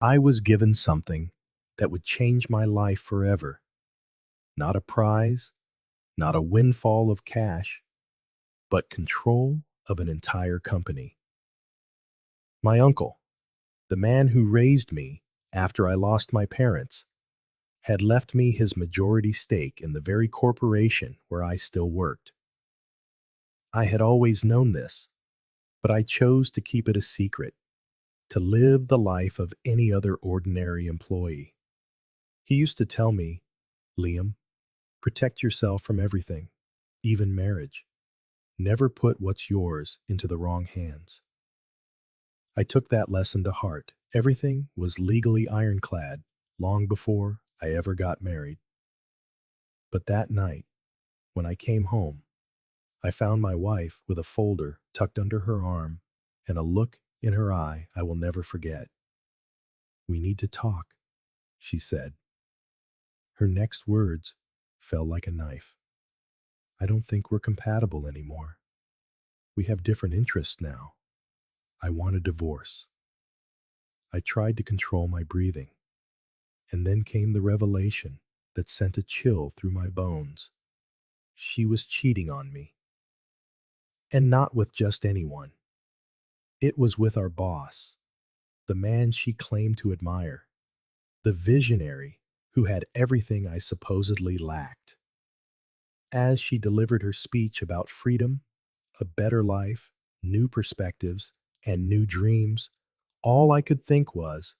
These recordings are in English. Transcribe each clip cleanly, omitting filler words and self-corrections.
I was given something that would change my life forever. Not a prize, not a windfall of cash, but control of an entire company. My uncle, the man who raised me after I lost my parents, had left me his majority stake in the very corporation where I still worked. I had always known this, but I chose to keep it a secret, to live the life of any other ordinary employee. He used to tell me, Liam, protect yourself from everything, even marriage. Never put what's yours into the wrong hands. I took that lesson to heart. Everything was legally ironclad long before I ever got married. But that night, when I came home, I found my wife with a folder tucked under her arm and a look in her eye I will never forget. We need to talk, she said. Her next words fell like a knife. I don't think we're compatible anymore. We have different interests now. I want a divorce. I tried to control my breathing, and then came the revelation that sent a chill through my bones. She was cheating on me, and not with just anyone. It was with our boss, the man she claimed to admire, the visionary who had everything I supposedly lacked. As she delivered her speech about freedom, a better life, new perspectives, and new dreams, all I could think was,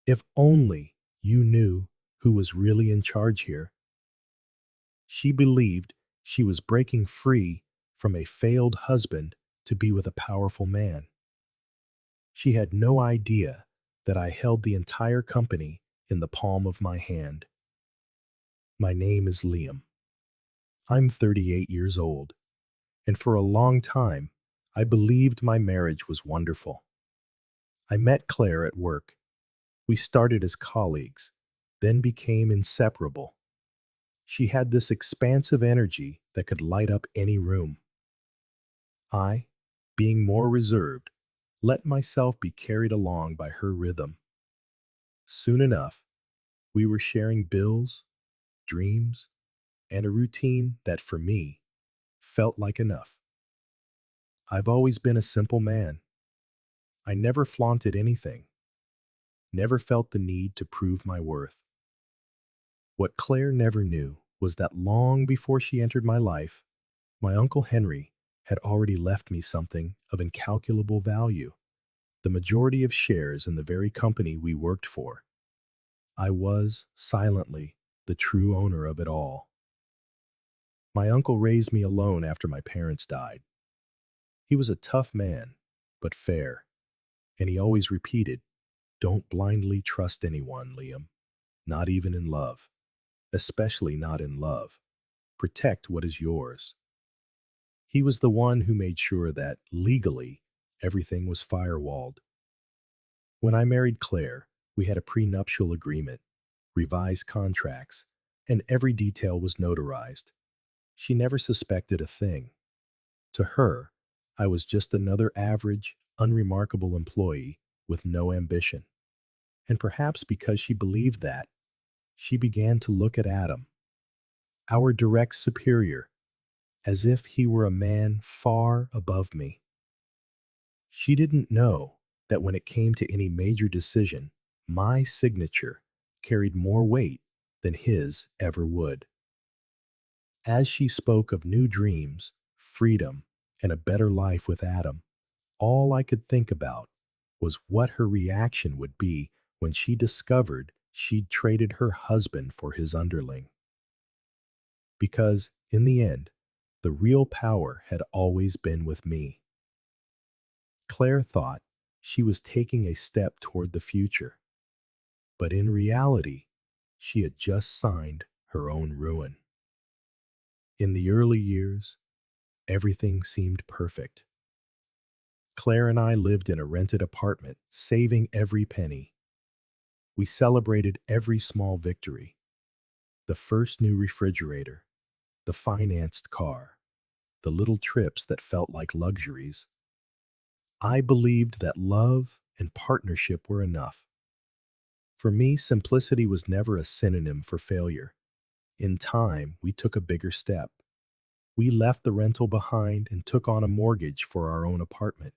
if only you knew who was really in charge here. She believed she was breaking free from a failed husband to be with a powerful man. She had no idea that I held the entire company in the palm of my hand. My name is Liam. I'm 38 years old, and for a long time, I believed my marriage was wonderful. I met Claire at work. We started as colleagues, then became inseparable. She had this expansive energy that could light up any room. I, being more reserved, let myself be carried along by her rhythm. Soon enough, we were sharing bills, dreams, and a routine that, for me, felt like enough. I've always been a simple man. I never flaunted anything, never felt the need to prove my worth. What Claire never knew was that long before she entered my life, my Uncle Henry had already left me something of incalculable value, the majority of shares in the very company we worked for. I was, silently, the true owner of it all. My uncle raised me alone after my parents died. He was a tough man, but fair, and he always repeated, don't blindly trust anyone, Liam, not even in love, especially not in love. Protect what is yours. He was the one who made sure that, legally, everything was firewalled. When I married Claire, we had a prenuptial agreement, revised contracts, and every detail was notarized. She never suspected a thing. To her, I was just another average, unremarkable employee with no ambition. And perhaps because she believed that, she began to look at Adam, our direct superior, as if he were a man far above me. She didn't know that when it came to any major decision, my signature carried more weight than his ever would. As she spoke of new dreams, freedom, and a better life with Adam, all I could think about was what her reaction would be when she discovered she'd traded her husband for his underling. Because, in the end, the real power had always been with me. Claire thought she was taking a step toward the future, but in reality, she had just signed her own ruin. In the early years, everything seemed perfect. Claire and I lived in a rented apartment, saving every penny. We celebrated every small victory: the first new refrigerator, the financed car, the little trips that felt like luxuries. I believed that love and partnership were enough. For me, simplicity was never a synonym for failure. In time, we took a bigger step. We left the rental behind and took on a mortgage for our own apartment.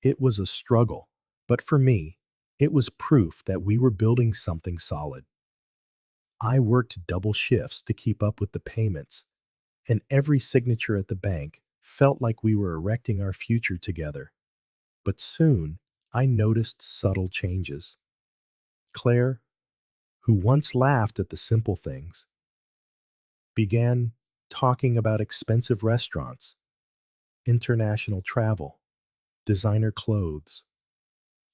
It was a struggle, but for me, it was proof that we were building something solid. I worked double shifts to keep up with the payments, and every signature at the bank felt like we were erecting our future together. But soon, I noticed subtle changes. Claire, who once laughed at the simple things, began talking about expensive restaurants, international travel, designer clothes.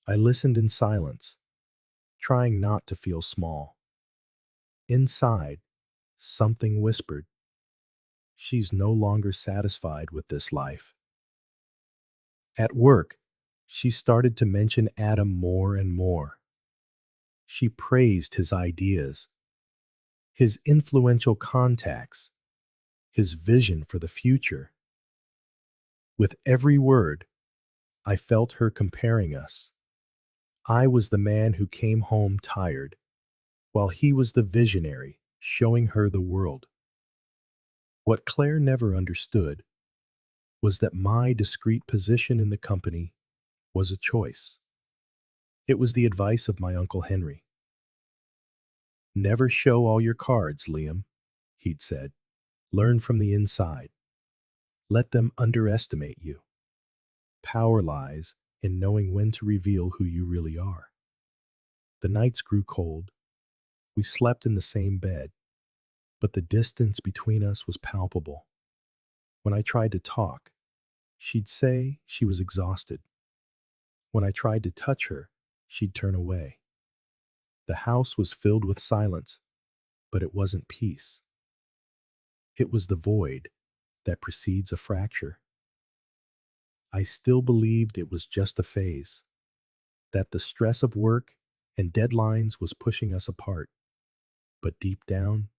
I listened in silence, trying not to feel small. Inside, something whispered, she's no longer satisfied with this life. At work, she started to mention Adam more and more. She praised his ideas, his influential contacts, his vision for the future. With every word, I felt her comparing us. I was the man who came home tired, while he was the visionary showing her the world. What Claire never understood was that my discreet position in the company was a choice. It was the advice of my Uncle Henry. Never show all your cards, Liam, he'd said. Learn from the inside. Let them underestimate you. Power lies in knowing when to reveal who you really are. The nights grew cold. We slept in the same bed, but the distance between us was palpable. When I tried to talk, she'd say she was exhausted. When I tried to touch her, she'd turn away. The house was filled with silence, but it wasn't peace. It was the void that precedes a fracture. I still believed it was just a phase, that the stress of work and deadlines was pushing us apart. But deep down,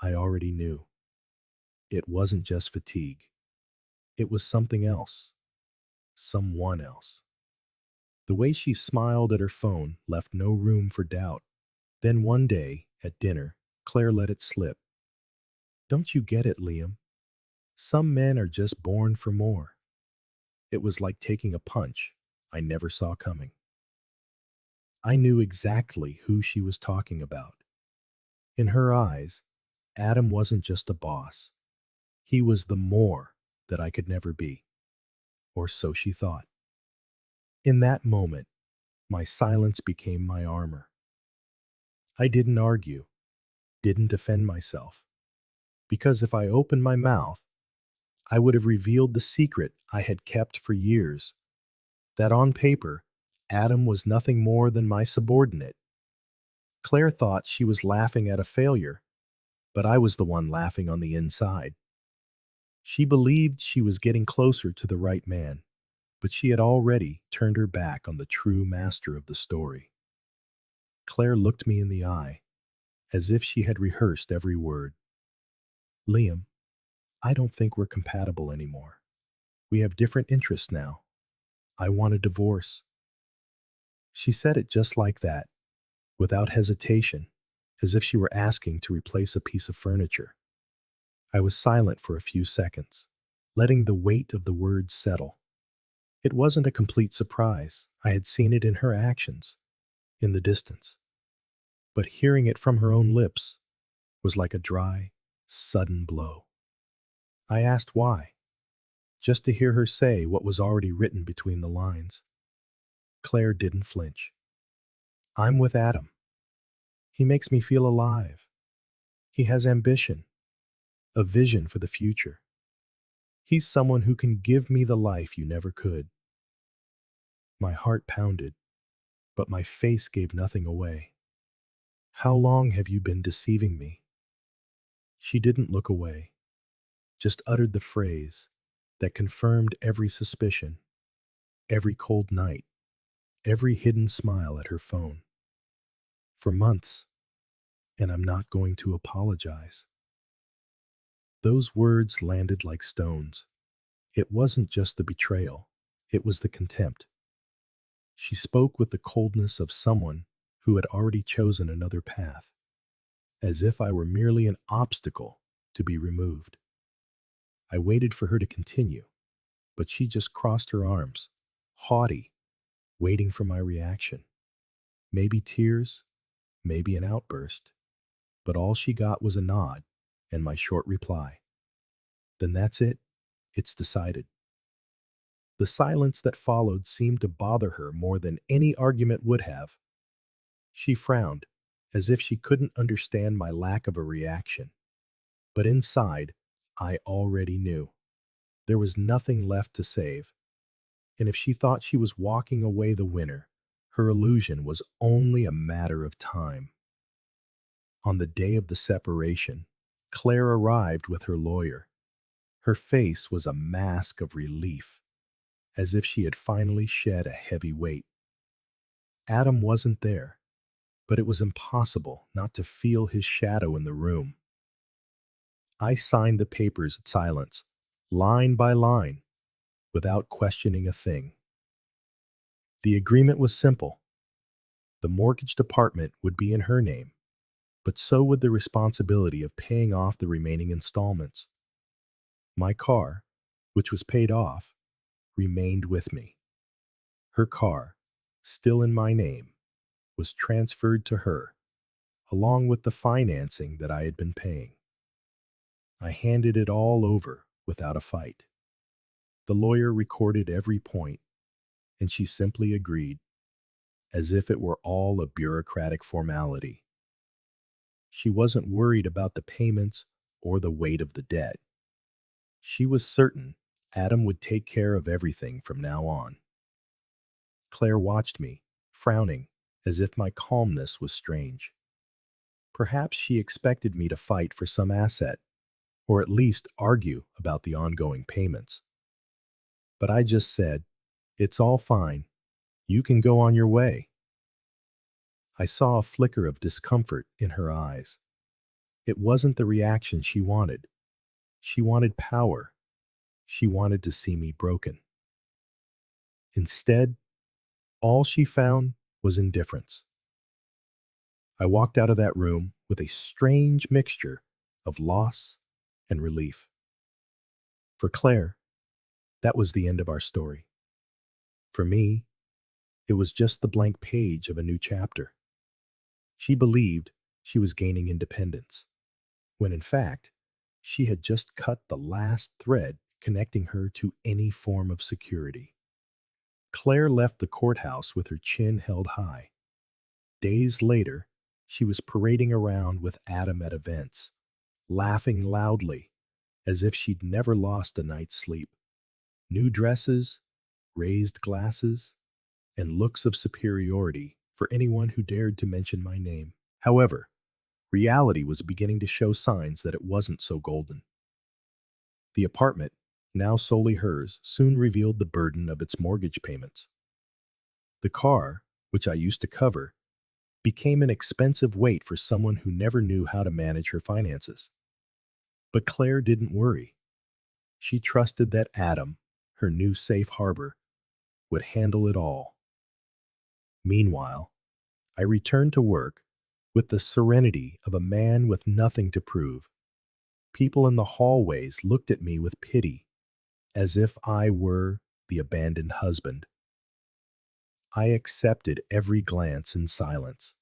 I already knew. It wasn't just fatigue. It was something else. Someone else. The way she smiled at her phone left no room for doubt. Then one day, at dinner, Claire let it slip. Don't you get it, Liam? Some men are just born for more. It was like taking a punch I never saw coming. I knew exactly who she was talking about. In her eyes, Adam wasn't just a boss. He was the more that I could never be. Or so she thought. In that moment, my silence became my armor. I didn't argue, didn't defend myself. Because if I opened my mouth, I would have revealed the secret I had kept for years, that on paper, Adam was nothing more than my subordinate. Claire thought she was laughing at a failure, but I was the one laughing on the inside. She believed she was getting closer to the right man, but she had already turned her back on the true master of the story. Claire looked me in the eye, as if she had rehearsed every word. Liam, I don't think we're compatible anymore. We have different interests now. I want a divorce. She said it just like that, without hesitation, as if she were asking to replace a piece of furniture. I was silent for a few seconds, letting the weight of the words settle. It wasn't a complete surprise. I had seen it in her actions, in the distance. But hearing it from her own lips was like a dry, sudden blow. I asked why, just to hear her say what was already written between the lines. Claire didn't flinch. I'm with Adam. He makes me feel alive. He has ambition, a vision for the future. He's someone who can give me the life you never could. My heart pounded, but my face gave nothing away. How long have you been deceiving me? She didn't look away, just uttered the phrase that confirmed every suspicion, every cold night, every hidden smile at her phone. For months, and I'm not going to apologize. Those words landed like stones. It wasn't just the betrayal, it was the contempt. She spoke with the coldness of someone who had already chosen another path, as if I were merely an obstacle to be removed. I waited for her to continue, but she just crossed her arms, haughty, waiting for my reaction. Maybe tears, maybe an outburst, but all she got was a nod and my short reply. Then that's it. It's decided. The silence that followed seemed to bother her more than any argument would have. She frowned, as if she couldn't understand my lack of a reaction. But inside, I already knew. There was nothing left to save. And if she thought she was walking away the winner, her illusion was only a matter of time. On the day of the separation, Claire arrived with her lawyer. Her face was a mask of relief, as if she had finally shed a heavy weight. Adam wasn't there, but it was impossible not to feel his shadow in the room. I signed the papers in silence, line by line, without questioning a thing. The agreement was simple. The mortgage department would be in her name, but so would the responsibility of paying off the remaining installments. My car, which was paid off, remained with me. Her car, still in my name, was transferred to her, along with the financing that I had been paying. I handed it all over without a fight. The lawyer recorded every point, and she simply agreed, as if it were all a bureaucratic formality. She wasn't worried about the payments or the weight of the debt. She was certain Adam would take care of everything from now on. Claire watched me, frowning, as if my calmness was strange. Perhaps she expected me to fight for some asset, or at least argue about the ongoing payments. But I just said, "It's all fine. You can go on your way." I saw a flicker of discomfort in her eyes. It wasn't the reaction she wanted. She wanted power. She wanted to see me broken. Instead, all she found was indifference. I walked out of that room with a strange mixture of loss and relief. For Claire, that was the end of our story. For me, it was just the blank page of a new chapter. She believed she was gaining independence, when in fact, she had just cut the last thread connecting her to any form of security. Claire left the courthouse with her chin held high. Days later, she was parading around with Adam at events, laughing loudly, as if she'd never lost a night's sleep. New dresses, raised glasses, and looks of superiority for anyone who dared to mention my name. However, reality was beginning to show signs that it wasn't so golden. The apartment, now solely hers, soon revealed the burden of its mortgage payments. The car, which I used to cover, became an expensive weight for someone who never knew how to manage her finances. But Claire didn't worry. She trusted that Adam, her new safe harbor, would handle it all. Meanwhile, I returned to work with the serenity of a man with nothing to prove. People in the hallways looked at me with pity, as if I were the abandoned husband. I accepted every glance in silence.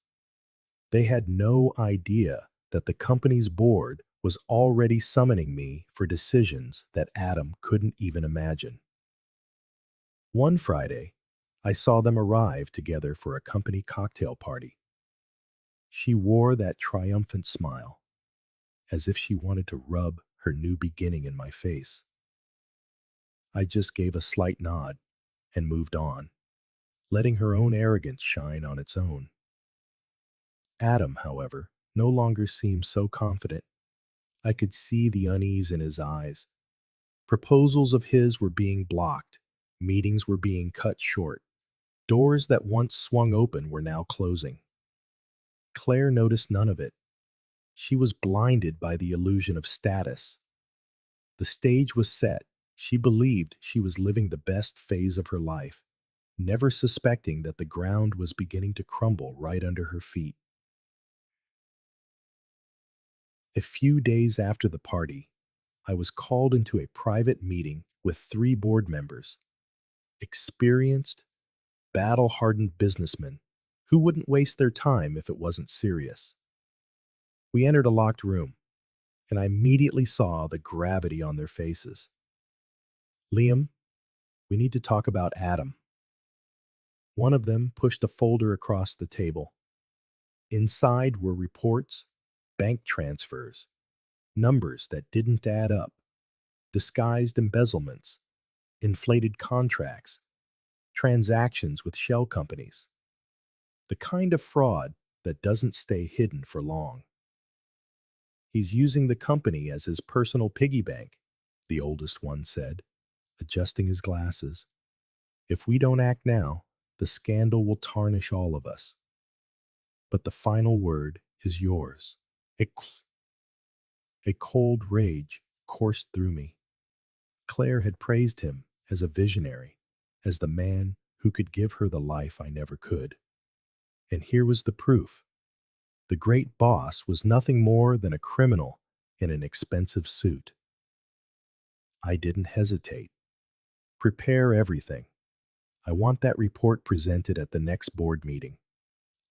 They had no idea that the company's board was already summoning me for decisions that Adam couldn't even imagine. One Friday, I saw them arrive together for a company cocktail party. She wore that triumphant smile, as if she wanted to rub her new beginning in my face. I just gave a slight nod and moved on, letting her own arrogance shine on its own. Adam, however, no longer seemed so confident. I could see the unease in his eyes. Proposals of his were being blocked. Meetings were being cut short. Doors that once swung open were now closing. Claire noticed none of it. She was blinded by the illusion of status. The stage was set. She believed she was living the best phase of her life. never suspecting that the ground was beginning to crumble right under her feet. A few days after the party, I was called into a private meeting with 3 board members, experienced, battle hardened businessmen who wouldn't waste their time if it wasn't serious. We entered a locked room, and I immediately saw the gravity on their faces. Liam, we need to talk about Adam. One of them pushed a folder across the table. Inside were reports, bank transfers, numbers that didn't add up, disguised embezzlements, inflated contracts, transactions with shell companies. The kind of fraud that doesn't stay hidden for long. He's using the company as his personal piggy bank, the oldest one said, adjusting his glasses. If we don't act now, the scandal will tarnish all of us. But the final word is yours. A cold rage coursed through me. Claire had praised him as a visionary, as the man who could give her the life I never could. And here was the proof. The great boss was nothing more than a criminal in an expensive suit. I didn't hesitate. Prepare everything. I want that report presented at the next board meeting.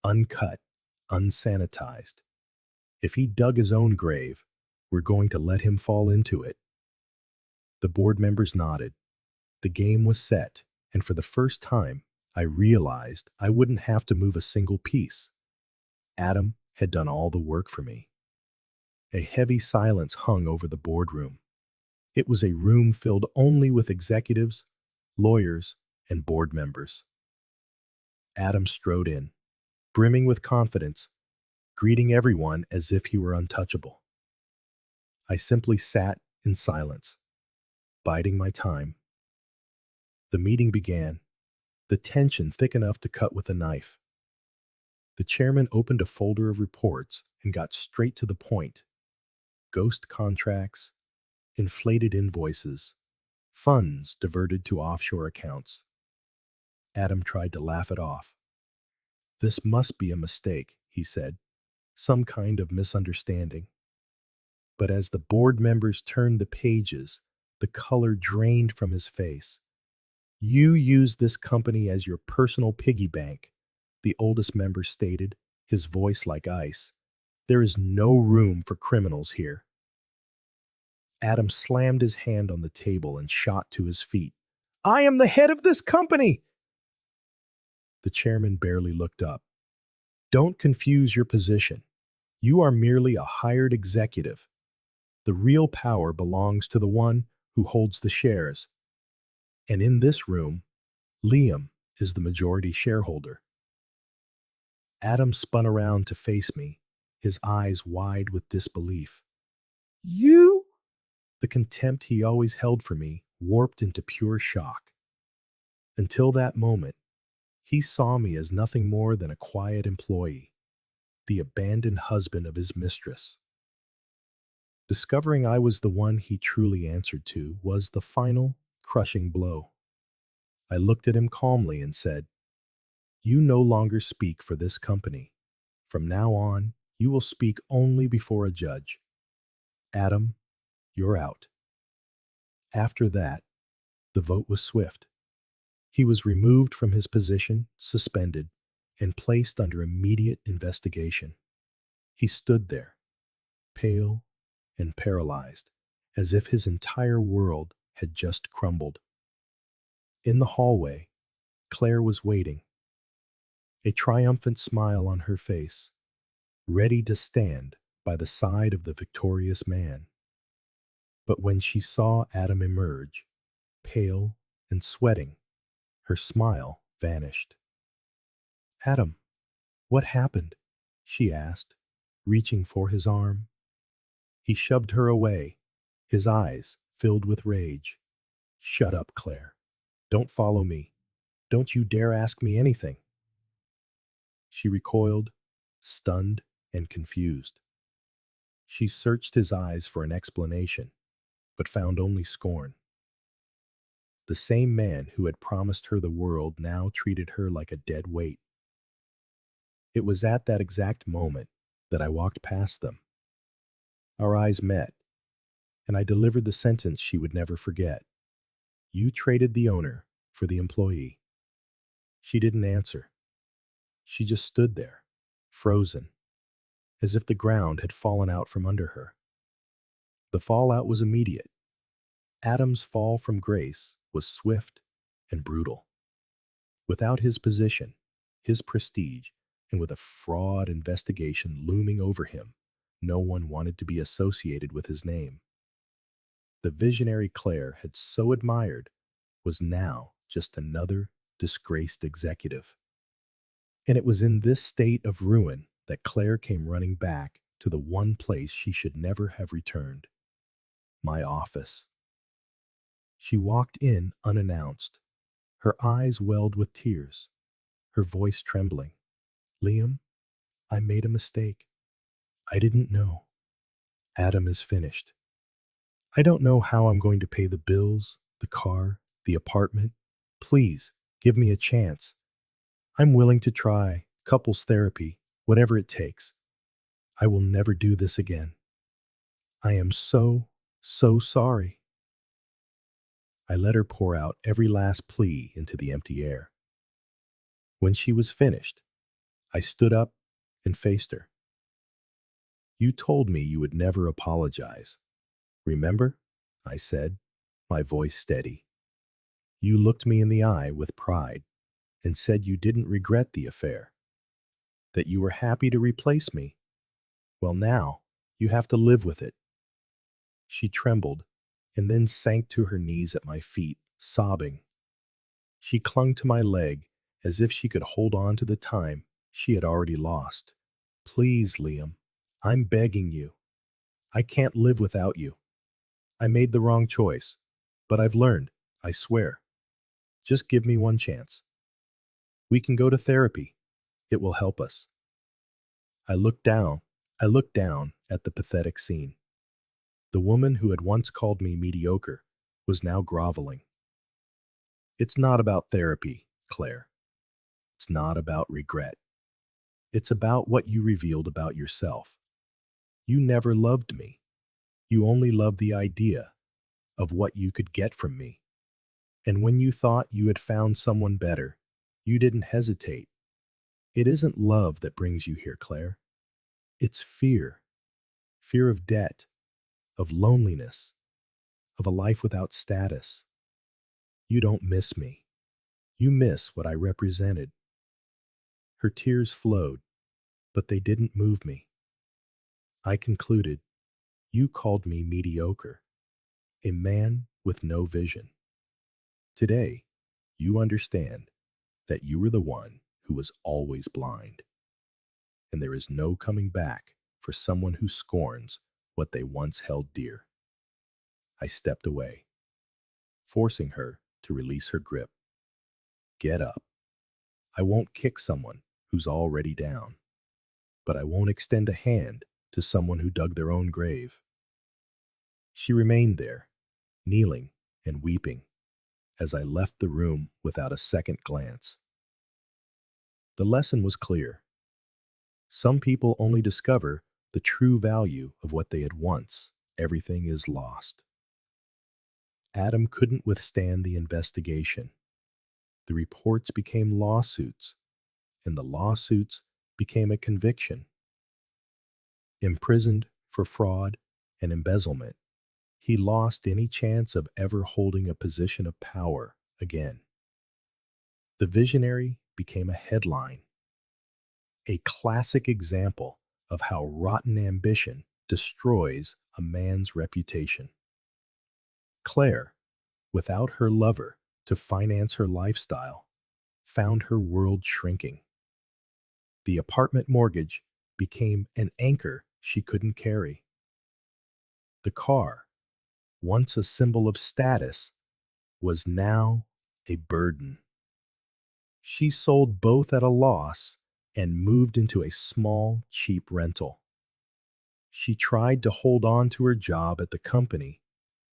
Uncut, unsanitized. If he dug his own grave, we're going to let him fall into it. The board members nodded. The game was set, and for the first time, I realized I wouldn't have to move a single piece. Adam had done all the work for me. A heavy silence hung over the boardroom. It was a room filled only with executives, lawyers, and board members. Adam strode in, brimming with confidence, greeting everyone as if he were untouchable. I simply sat in silence, biding my time. The meeting began, the tension thick enough to cut with a knife. The chairman opened a folder of reports and got straight to the point. Ghost contracts, inflated invoices, funds diverted to offshore accounts. Adam tried to laugh it off. This must be a mistake, he said, some kind of misunderstanding. But as the board members turned the pages, the color drained from his face. You use this company as your personal piggy bank, the oldest member stated, his voice like ice. There is no room for criminals here. Adam slammed his hand on the table and shot to his feet. I am the head of this company! The chairman barely looked up. Don't confuse your position. You are merely a hired executive. The real power belongs to the one who holds the shares. And in this room, Liam is the majority shareholder. Adam spun around to face me, his eyes wide with disbelief. You? The contempt he always held for me warped into pure shock. Until that moment, he saw me as nothing more than a quiet employee, the abandoned husband of his mistress. Discovering I was the one he truly answered to was the final, crushing blow. I looked at him calmly and said, You no longer speak for this company. From now on, you will speak only before a judge. Adam, you're out. After that, the vote was swift. He was removed from his position, suspended, and placed under immediate investigation. He stood there, pale and paralyzed, as if his entire world had just crumbled. In the hallway, Claire was waiting, a triumphant smile on her face, ready to stand by the side of the victorious man. But when she saw Adam emerge, pale and sweating, her smile vanished. Adam, what happened? She asked, reaching for his arm. He shoved her away, his eyes filled with rage. Shut up, Claire. Don't follow me. Don't you dare ask me anything. She recoiled, stunned and confused. She searched his eyes for an explanation, but found only scorn. The same man who had promised her the world now treated her like a dead weight. It was at that exact moment that I walked past them. Our eyes met, and I delivered the sentence she would never forget. You traded the owner for the employee. She didn't answer. She just stood there, frozen, as if the ground had fallen out from under her. The fallout was immediate. Adam's fall from grace was swift and brutal. Without his position, his prestige, and with a fraud investigation looming over him, no one wanted to be associated with his name. The visionary Claire had so admired was now just another disgraced executive. And it was in this state of ruin that Claire came running back to the one place she should never have returned, my office. She walked in unannounced, her eyes welled with tears, her voice trembling. Liam, I made a mistake. I didn't know. Adam is finished. I don't know how I'm going to pay the bills, the car, the apartment. Please, give me a chance. I'm willing to try couples therapy, whatever it takes. I will never do this again. I am so sorry. I let her pour out every last plea into the empty air. When she was finished, I stood up and faced her. You told me you would never apologize. Remember? I said, my voice steady. You looked me in the eye with pride and said you didn't regret the affair, that you were happy to replace me. Well, now you have to live with it. She trembled and then sank to her knees at my feet, sobbing. She clung to my leg as if she could hold on to the time she had already lost. Please, Liam, I'm begging you. I can't live without you. I made the wrong choice, but I've learned, I swear. Just give me one chance. We can go to therapy. It will help us. I looked down. I looked down at the pathetic scene. The woman who had once called me mediocre was now groveling. It's not about therapy, Claire. It's not about regret. It's about what you revealed about yourself. You never loved me. You only loved the idea of what you could get from me. And when you thought you had found someone better, you didn't hesitate. It isn't love that brings you here, Claire. It's fear. Fear of debt, of loneliness, of a life without status. You don't miss me. You miss what I represented. Her tears flowed, but they didn't move me. I concluded, you called me mediocre, a man with no vision. Today, you understand that you were the one who was always blind. And there is no coming back for someone who scorns what they once held dear. I stepped away, forcing her to release her grip. Get up. I won't kick someone who's already down, but I won't extend a hand to someone who dug their own grave. She remained there, kneeling and weeping, as I left the room without a second glance. The lesson was clear. Some people only discover the true value of what they had once. Everything is lost. Adam couldn't withstand the investigation. The reports became lawsuits, and the lawsuits became a conviction. Imprisoned for fraud and embezzlement, he lost any chance of ever holding a position of power again. The visionary became a headline, a classic example of how rotten ambition destroys a man's reputation. Claire, without her lover to finance her lifestyle, found her world shrinking. The apartment mortgage became an anchor she couldn't carry. The car, once a symbol of status, was now a burden. She sold both at a loss and moved into a small, cheap rental. She tried to hold on to her job at the company,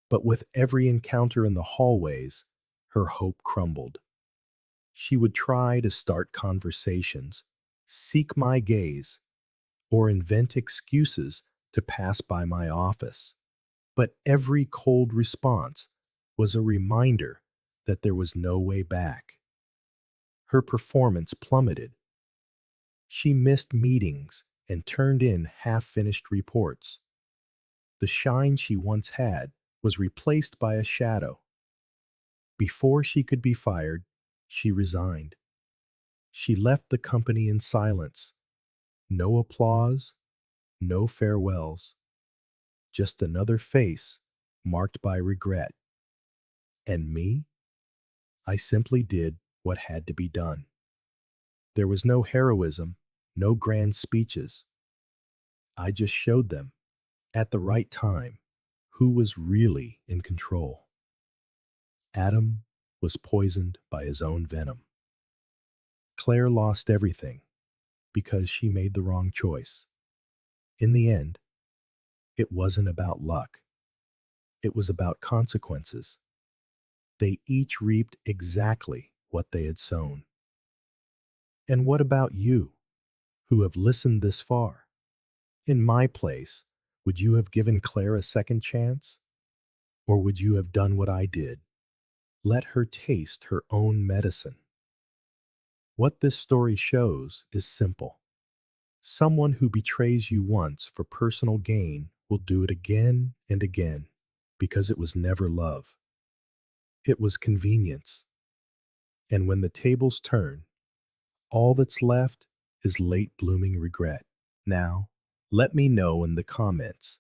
but with every encounter in the hallways, her hope crumbled. She would try to start conversations, seek my gaze, or invent excuses to pass by my office. But every cold response was a reminder that there was no way back. Her performance plummeted. She missed meetings and turned in half-finished reports. The shine she once had was replaced by a shadow. Before she could be fired, she resigned. She left the company in silence. No applause, no farewells, just another face marked by regret. And me? I simply did what had to be done. There was no heroism, no grand speeches. I just showed them, at the right time, who was really in control. Adam was poisoned by his own venom. Claire lost everything because she made the wrong choice. In the end, it wasn't about luck. It was about consequences. They each reaped exactly what they had sown. And what about you, who have listened this far? In my place, would you have given Claire a second chance? Or would you have done what I did? Let her taste her own medicine. What this story shows is simple. Someone who betrays you once for personal gain will do it again and again because it was never love. It was convenience. And when the tables turn, all that's left is late blooming regret. Now, let me know in the comments.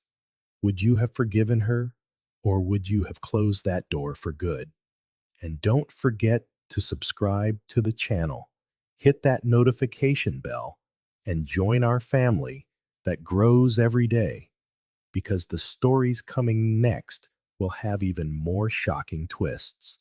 Would you have forgiven her, or would you have closed that door for good? And don't forget to subscribe to the channel, hit that notification bell, and join our family that grows every day, because the stories coming next will have even more shocking twists.